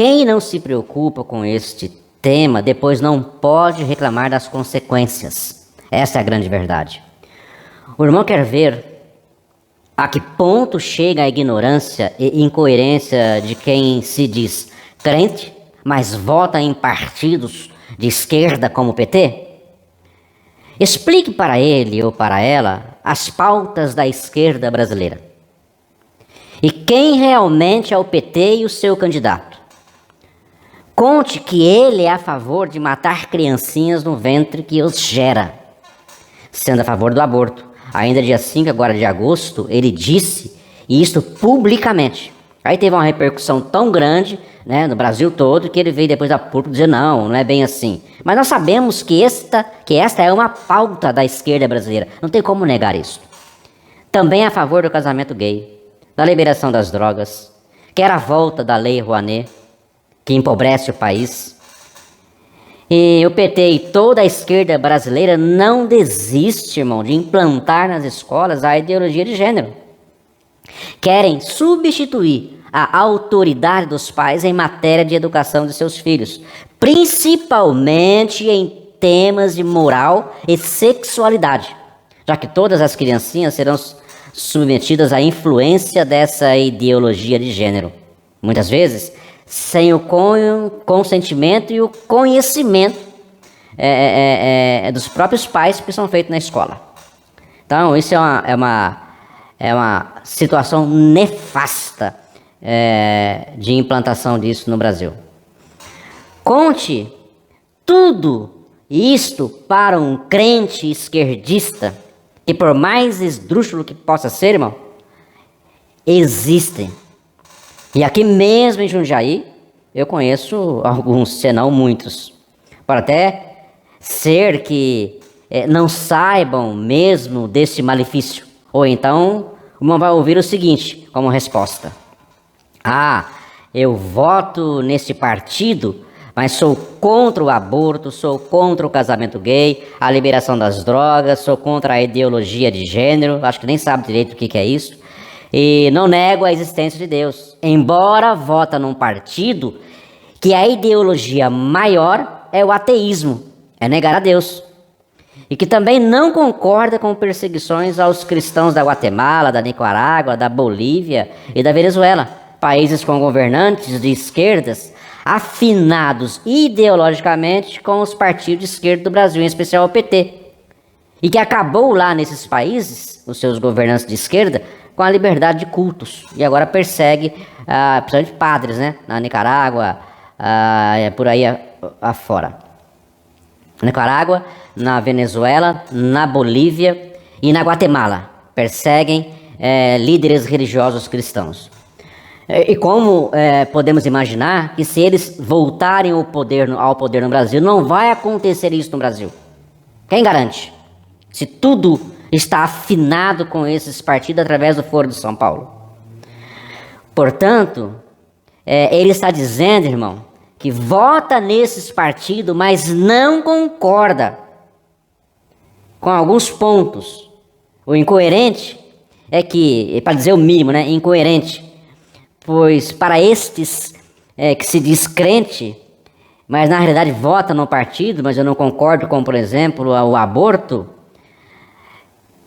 quem não se preocupa com este tema, depois não pode reclamar das consequências. Essa é a grande verdade. O irmão quer ver a que ponto chega a ignorância e incoerência de quem se diz crente, mas vota em partidos de esquerda como o PT? Explique para ele ou para ela as pautas da esquerda brasileira. E quem realmente é o PT e o seu candidato. Conte que ele é a favor de matar criancinhas no ventre que os gera, sendo a favor do aborto. Ainda dia 5 agora de agosto, ele disse isso publicamente. Aí teve uma repercussão tão grande, né, no Brasil todo, que ele veio depois da público dizer não é bem assim. Mas nós sabemos que esta é uma pauta da esquerda brasileira. Não tem como negar isso. Também é a favor do casamento gay, da liberação das drogas, quer a volta da Lei Rouanet, que empobrece o país. E o PT e toda a esquerda brasileira não desiste, irmão, de implantar nas escolas a ideologia de gênero. Querem substituir a autoridade dos pais em matéria de educação de seus filhos, principalmente em temas de moral e sexualidade, já que todas as criancinhas serão submetidas à influência dessa ideologia de gênero. Muitas vezes, sem o consentimento e o conhecimento dos próprios pais que são feitos na escola. Então, isso é uma situação nefasta de implantação disso no Brasil. Conte tudo isto para um crente esquerdista, que por mais esdrúxulo que possa ser, irmão, existem. E aqui mesmo em Jundiaí, eu conheço alguns, senão muitos. Pode até ser que não saibam mesmo desse malefício. Ou então, o irmão vai ouvir o seguinte como resposta. Eu voto nesse partido, mas sou contra o aborto, sou contra o casamento gay, a liberação das drogas, sou contra a ideologia de gênero, acho que nem sabe direito o que é isso. E não nego a existência de Deus, embora vota num partido que a ideologia maior é o ateísmo, é negar a Deus. E que também não concorda com perseguições aos cristãos da Guatemala, da Nicarágua, da Bolívia e da Venezuela, países com governantes de esquerdas afinados ideologicamente com os partidos de esquerda do Brasil, em especial o PT. E que acabou lá nesses países, os seus governantes de esquerda, com a liberdade de cultos. E agora persegue, principalmente padres, né? Na Nicarágua, por aí afora. Na Nicarágua, na Venezuela, na Bolívia e na Guatemala. Perseguem líderes religiosos cristãos. E como podemos imaginar que se eles voltarem ao poder no Brasil, não vai acontecer isso no Brasil. Quem garante? Se tudo está afinado com esses partidos através do Foro de São Paulo. Portanto, ele está dizendo, irmão, que vota nesses partidos, mas não concorda com alguns pontos. O incoerente é que, para dizer o mínimo, né, incoerente, pois para estes que se diz crente, mas na realidade vota no partido, mas eu não concordo com, por exemplo, o aborto,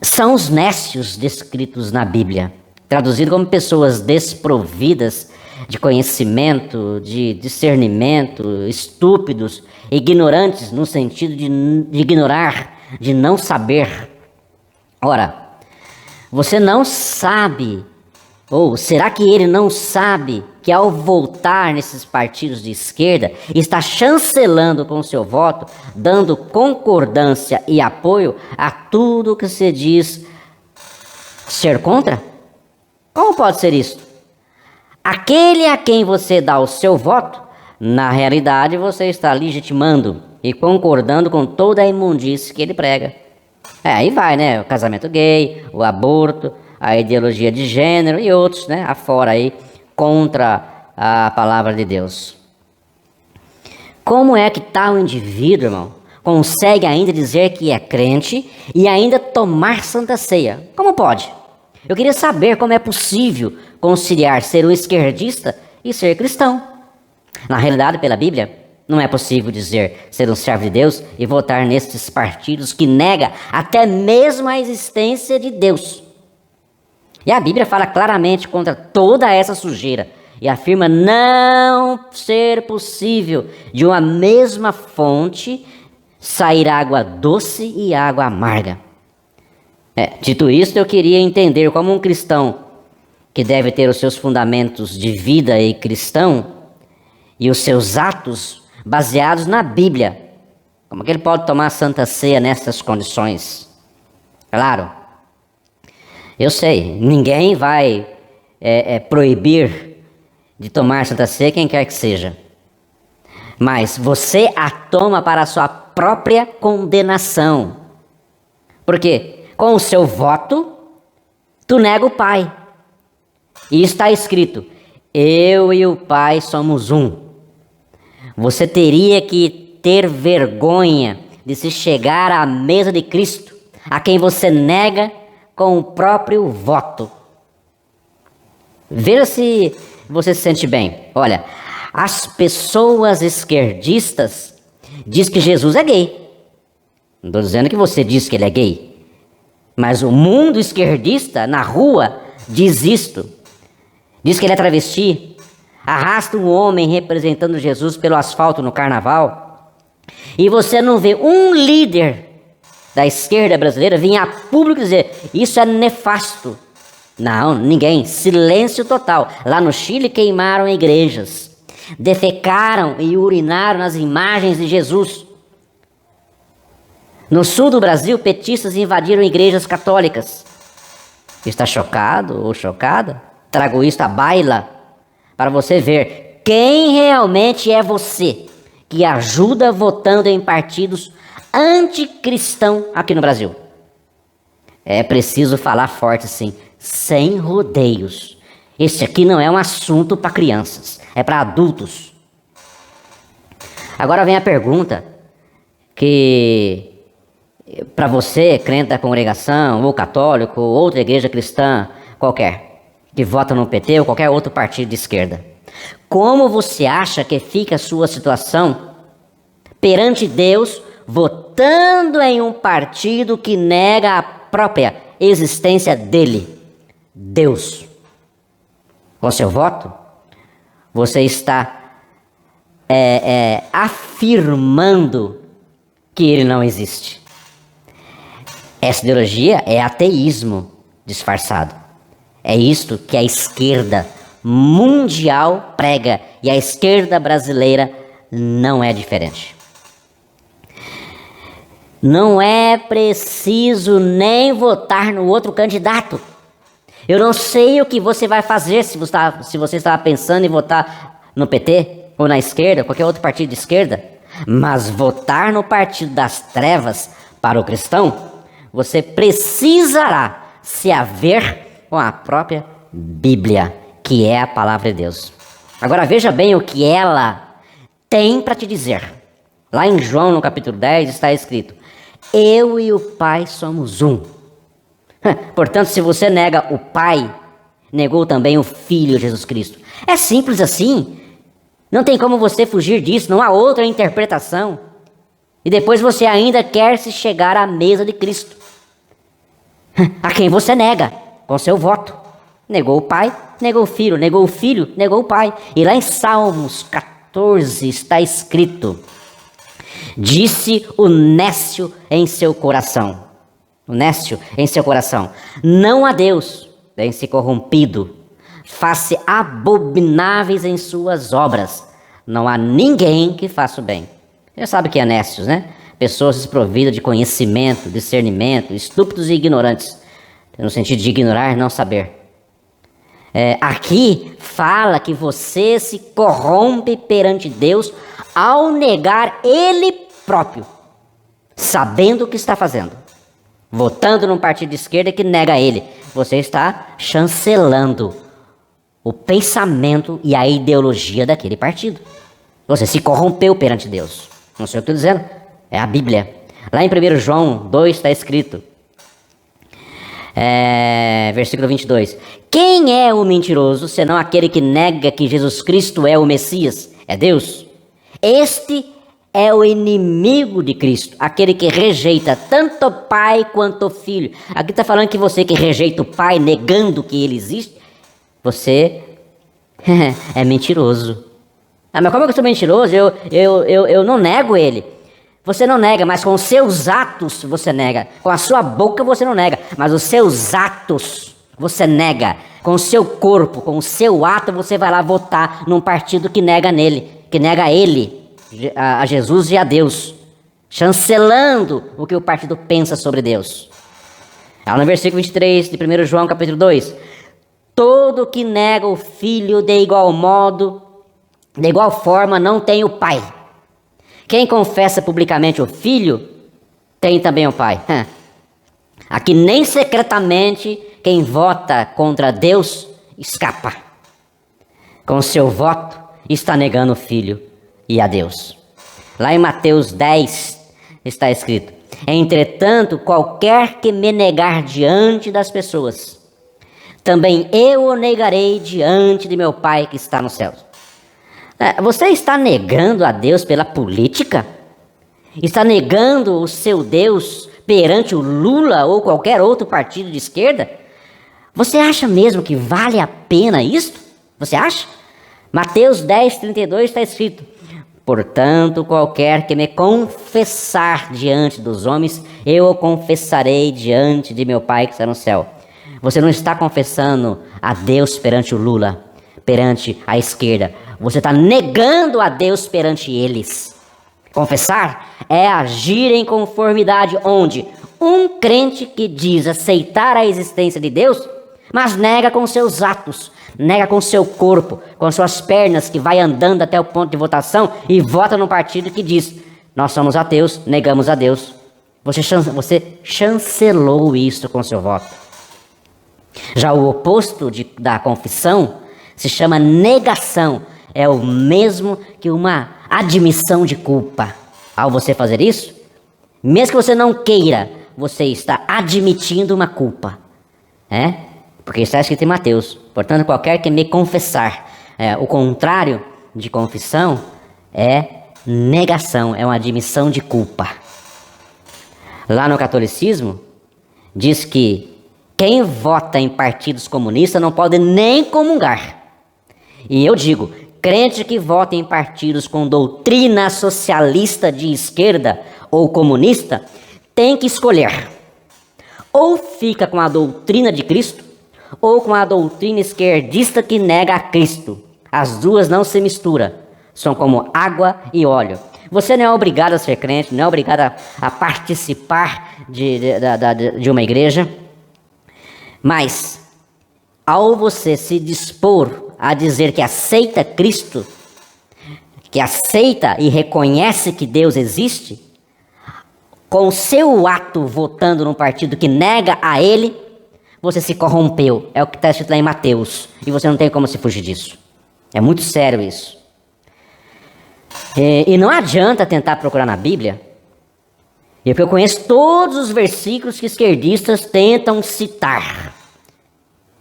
são os nécios descritos na Bíblia, traduzido como pessoas desprovidas de conhecimento, de discernimento, estúpidos, ignorantes no sentido de ignorar, de não saber. Ora, você não sabe, ou será que ele não sabe que ao voltar nesses partidos de esquerda, está chancelando com seu voto, dando concordância e apoio a tudo que se diz ser contra? Como pode ser isso? Aquele a quem você dá o seu voto, na realidade você está legitimando e concordando com toda a imundície que ele prega. Aí vai, né? O casamento gay, o aborto, a ideologia de gênero e outros, né? Afora aí, contra a palavra de Deus. Como é que tal indivíduo, irmão, consegue ainda dizer que é crente e ainda tomar Santa Ceia? Como pode? Eu queria saber como é possível conciliar ser um esquerdista e ser cristão. Na realidade, pela Bíblia, não é possível dizer ser um servo de Deus e votar nestes partidos que nega até mesmo a existência de Deus. E a Bíblia fala claramente contra toda essa sujeira e afirma não ser possível de uma mesma fonte sair água doce e água amarga. Dito isto, eu queria entender como um cristão que deve ter os seus fundamentos de vida e cristão e os seus atos baseados na Bíblia, como que ele pode tomar a Santa Ceia nessas condições? Claro, eu sei, ninguém vai proibir de tomar Santa Ceia quem quer que seja, mas você a toma para a sua própria condenação. Por quê? Com o seu voto, tu nega o Pai. E está escrito, eu e o Pai somos um. Você teria que ter vergonha de se chegar à mesa de Cristo, a quem você nega com o próprio voto. Veja se você se sente bem. Olha, as pessoas esquerdistas dizem que Jesus é gay. Não estou dizendo que você diz que ele é gay. Mas o mundo esquerdista, na rua, diz isto. Diz que ele é travesti, arrasta um homem representando Jesus pelo asfalto no carnaval. E você não vê um líder da esquerda brasileira vir a público dizer, isso é nefasto. Não, ninguém. Silêncio total. Lá no Chile queimaram igrejas, defecaram e urinaram nas imagens de Jesus. No sul do Brasil, petistas invadiram igrejas católicas. Está chocado ou chocada? Trago isto à baila para você ver quem realmente é você que ajuda votando em partidos anticristãos aqui no Brasil. É preciso falar forte sim, sem rodeios. Esse aqui não é um assunto para crianças, é para adultos. Agora vem a pergunta que para você, crente da congregação, ou católico, ou outra igreja cristã qualquer, que vota no PT ou qualquer outro partido de esquerda. Como você acha que fica a sua situação perante Deus, votando em um partido que nega a própria existência dele, Deus? Com seu voto, você está afirmando que ele não existe. Essa ideologia é ateísmo disfarçado. É isto que a esquerda mundial prega e a esquerda brasileira não é diferente. Não é preciso nem votar no outro candidato. Eu não sei o que você vai fazer se você estava pensando em votar no PT ou na esquerda, qualquer outro partido de esquerda, mas votar no partido das trevas para o cristão, você precisará se haver com a própria Bíblia, que é a palavra de Deus. Agora veja bem o que ela tem para te dizer. Lá em João, no capítulo 10, está escrito, eu e o Pai somos um. Portanto, se você nega o Pai, negou também o Filho Jesus Cristo. É simples assim. Não tem como você fugir disso, não há outra interpretação. E depois você ainda quer se chegar à mesa de Cristo, a quem você nega com seu voto. Negou o Pai, negou o Filho, negou o Filho, negou o Pai. E lá em Salmos 14 está escrito, disse o nécio em seu coração. O nécio em seu coração, não há Deus, bem-se corrompido, faz-se abomináveis em suas obras. Não há ninguém que faça o bem. Você sabe que é nécios, né? Pessoas desprovidas de conhecimento, discernimento, estúpidos e ignorantes. No sentido de ignorar, não saber. Aqui fala que você se corrompe perante Deus ao negar Ele próprio, sabendo o que está fazendo. Votando num partido de esquerda que nega Ele. Você está chancelando o pensamento e a ideologia daquele partido. Você se corrompeu perante Deus. Não sei o que eu estou dizendo. É a Bíblia. Lá em 1 João 2 está escrito, versículo 22. Quem é o mentiroso, senão aquele que nega que Jesus Cristo é o Messias? é Deus. Este é o inimigo de Cristo, aquele que rejeita tanto o Pai quanto o Filho. Aqui está falando que você que rejeita o Pai, negando que ele existe, você é mentiroso. Mas como é que eu sou mentiroso? Eu não nego ele. Você não nega, mas com os seus atos você nega. Com a sua boca você não nega, mas os seus atos você nega. Com o seu corpo, com o seu ato você vai lá votar num partido que nega nele, que nega ele, a Jesus e a Deus, chancelando o que o partido pensa sobre Deus. Lá no versículo 23 de 1 João capítulo 2. Todo que nega o Filho de igual modo, de igual forma não tem o Pai. Quem confessa publicamente o Filho, tem também o Pai. Aqui nem secretamente quem vota contra Deus escapa. Com seu voto está negando o Filho e a Deus. Lá em Mateus 10 está escrito: entretanto, qualquer que me negar diante das pessoas, também eu o negarei diante de meu Pai que está no céu. Você está negando a Deus pela política? Está negando o seu Deus perante o Lula ou qualquer outro partido de esquerda? Você acha mesmo que vale a pena isso? Você acha? Mateus 10, 32 está escrito: portanto, qualquer que me confessar diante dos homens, eu o confessarei diante de meu Pai que está no céu. Você não está confessando a Deus perante o Lula, perante a esquerda. Você está negando a Deus perante eles. Confessar é agir em conformidade, onde um crente que diz aceitar a existência de Deus, mas nega com seus atos, nega com seu corpo, com suas pernas, que vai andando até o ponto de votação e vota no partido que diz: nós somos ateus, negamos a Deus. Você chancelou isso com seu voto. Já o oposto da confissão se chama negação. É o mesmo que uma admissão de culpa. Ao você fazer isso, mesmo que você não queira, você está admitindo uma culpa. Porque está escrito em Mateus: portanto, qualquer que me confessar. O contrário de confissão é negação, é uma admissão de culpa. Lá no catolicismo, diz que quem vota em partidos comunistas não pode nem comungar. E eu digo, crente que vota em partidos com doutrina socialista de esquerda ou comunista, tem que escolher. Ou fica com a doutrina de Cristo, ou com a doutrina esquerdista que nega a Cristo. As duas não se misturam, são como água e óleo. Você não é obrigado a ser crente, não é obrigado a participar de uma igreja, mas ao você se dispor a dizer que aceita Cristo, que aceita e reconhece que Deus existe, com o seu ato votando num partido que nega a ele, você se corrompeu. É o que está escrito lá em Mateus. E você não tem como se fugir disso. É muito sério isso. E não adianta tentar procurar na Bíblia. Eu conheço todos os versículos que esquerdistas tentam citar.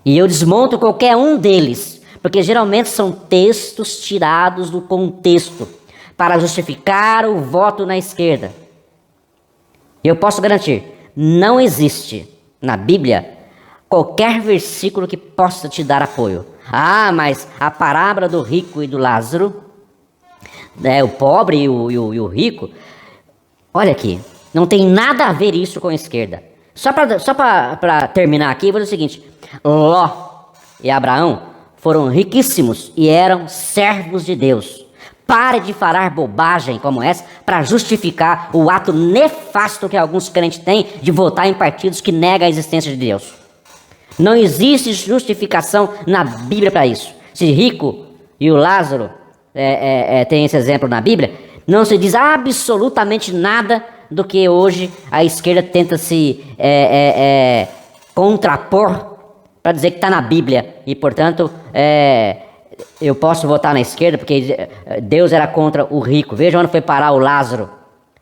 E eu desmonto qualquer um deles. Porque geralmente são textos tirados do contexto para justificar o voto na esquerda. Eu posso garantir, não existe na Bíblia qualquer versículo que possa te dar apoio. Mas a parábola do rico e do Lázaro, o pobre e o rico, olha aqui, não tem nada a ver isso com a esquerda. Só para terminar aqui, eu vou dizer o seguinte: Ló e Abraão foram riquíssimos e eram servos de Deus. Pare de falar bobagem como essa para justificar o ato nefasto que alguns crentes têm de votar em partidos que negam a existência de Deus. Não existe justificação na Bíblia para isso. Se rico e o Lázaro tem esse exemplo na Bíblia, não se diz absolutamente nada do que hoje a esquerda tenta se contrapor para dizer que está na Bíblia. E, portanto, eu posso votar na esquerda porque Deus era contra o rico. Veja onde foi parar o Lázaro.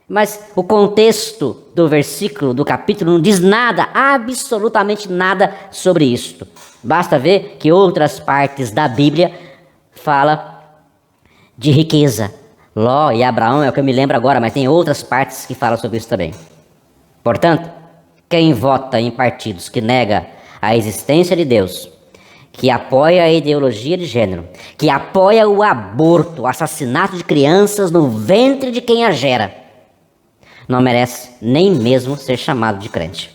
Mas o contexto do versículo, do capítulo, não diz nada, absolutamente nada sobre isto. Basta ver que outras partes da Bíblia fala de riqueza. Ló e Abraão é o que eu me lembro agora, mas tem outras partes que falam sobre isso também. Portanto, quem vota em partidos que nega a existência de Deus, que apoia a ideologia de gênero, que apoia o aborto, o assassinato de crianças no ventre de quem a gera, não merece nem mesmo ser chamado de crente.